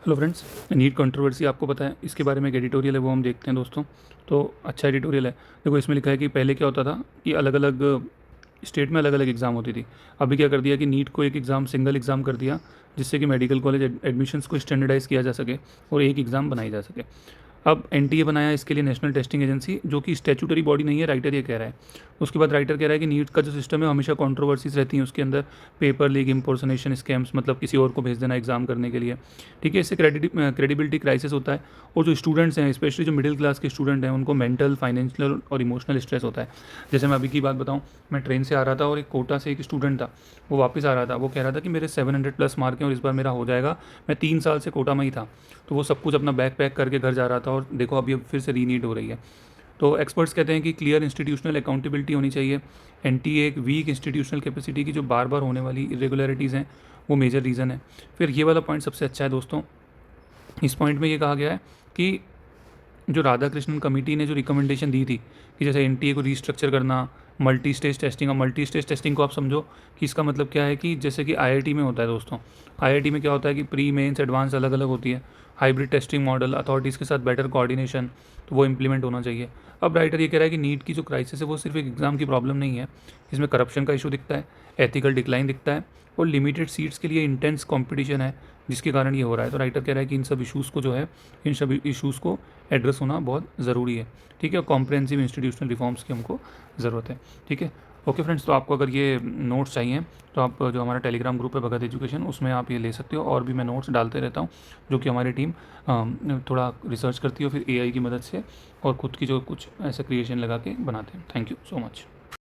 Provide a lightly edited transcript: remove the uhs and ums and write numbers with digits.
Hello friends, NEET controversy आपको पता है, इसके बारे में एक एडिटोरियल है वो हम देखते हैं दोस्तों। तो अच्छा एडिटोरियल है। देखो इसमें लिखा है कि पहले क्या होता था कि अलग अलग स्टेट में अलग अलग एग्ज़ाम होती थी। अभी क्या कर दिया कि नीट को एक एग्ज़ाम सिंगल एग्ज़ाम कर दिया, जिससे कि मेडिकल कॉलेज एडमिशन्स को स्टैंडर्डाइज़ किया जा सके और एक एग्ज़ाम बनाई जा सके। अब एनटीए बनाया इसके लिए, नेशनल टेस्टिंग एजेंसी, जो कि स्टैट्यूटरी बॉडी नहीं है, राइटर ये कह रहा है। उसके बाद राइटर कह रहा है कि नीट का जो सिस्टम है हमेशा कंट्रोवर्सीज रहती हैं उसके अंदर, पेपर लीक, इम्पोर्सनेशन स्कैम्स, मतलब किसी और को भेज देना एग्जाम करने के लिए। ठीक है, इससे क्रेडिबिलिटी क्राइसिस होता है। और जो स्टूडेंट्स हैं, स्पेशली जो मिडिल क्लास के स्टूडेंट हैं, उनको मेंटल, फाइनेंशियल और इमोशनल स्ट्रेस होता है। जैसे मैं अभी की बात बताऊँ, मैं ट्रेन से आ रहा था और एक कोटा से एक स्टूडेंट था, वो वापस आ रहा था। वो कह रहा था कि मेरे 700 प्लस मार्क हैं और इस बार मेरा हो जाएगा। मैं 3 साल से कोटा में ही था। तो वो सब कुछ अपना बैग पैक करके घर जा रहा था और देखो अभी अब फिर से रीनीट हो रही है। तो एक्सपर्ट्स कहते हैं कि क्लियर इंस्टीट्यूशनल अकाउंटेबिलिटी होनी चाहिए। एनटीए एक वीक इंस्टीट्यूशनल कैपेसिटी की जो बार बार होने वाली इरेगुलरिटीज़ हैं, वो मेजर रीज़न है। फिर ये वाला पॉइंट सबसे अच्छा है दोस्तों। इस पॉइंट में ये कहा गया है कि जो राधाकृष्णन कमेटी ने जो रिकमेंडेशन दी थी कि जैसे एनटीए को रीस्ट्रक्चर करना, मल्टी स्टेज टेस्टिंग। और मल्टी स्टेज टेस्टिंग को आप समझो कि इसका मतलब क्या है कि जैसे कि आईआईटी में होता है दोस्तों। आईआईटी में क्या होता है कि प्री मेंस एडवांस अलग अलग होती है। हाइब्रिड टेस्टिंग मॉडल, अथॉरिटीज़ के साथ बेटर कोऑर्डिनेशन, तो वो इंप्लीमेंट होना चाहिए। अब राइटर ये कह रहा है कि नीट की जो क्राइसिस है वो सिर्फ एक एग्ज़ाम की प्रॉब्लम नहीं है। इसमें करप्शन का इशू दिखता है, एथिकल डिक्लाइन दिखता है, और लिमिटेड सीट्स के लिए इंटेंस कंपटीशन है, जिसके कारण ये हो रहा है। तो राइटर कह रहा है कि इन सब इशूज़ को जो है, इन सब इशूज़ को एड्रेस होना बहुत ज़रूरी है। ठीक है, कॉम्प्रहेंसिव इंस्टीट्यूशनल रिफॉर्म्स की हमको ज़रूरत है। ठीक है। ओके फ्रेंड्स, तो आपको अगर ये नोट्स चाहिए तो आप जो हमारा टेलीग्राम ग्रुप है भगत एजुकेशन, उसमें आप ये ले सकते हो। और भी मैं नोट्स डालते रहता हूँ, जो कि हमारी टीम थोड़ा रिसर्च करती है और फिर एआई की मदद से और खुद की जो कुछ ऐसा क्रिएशन लगा के बनाते हैं। Thank you so much.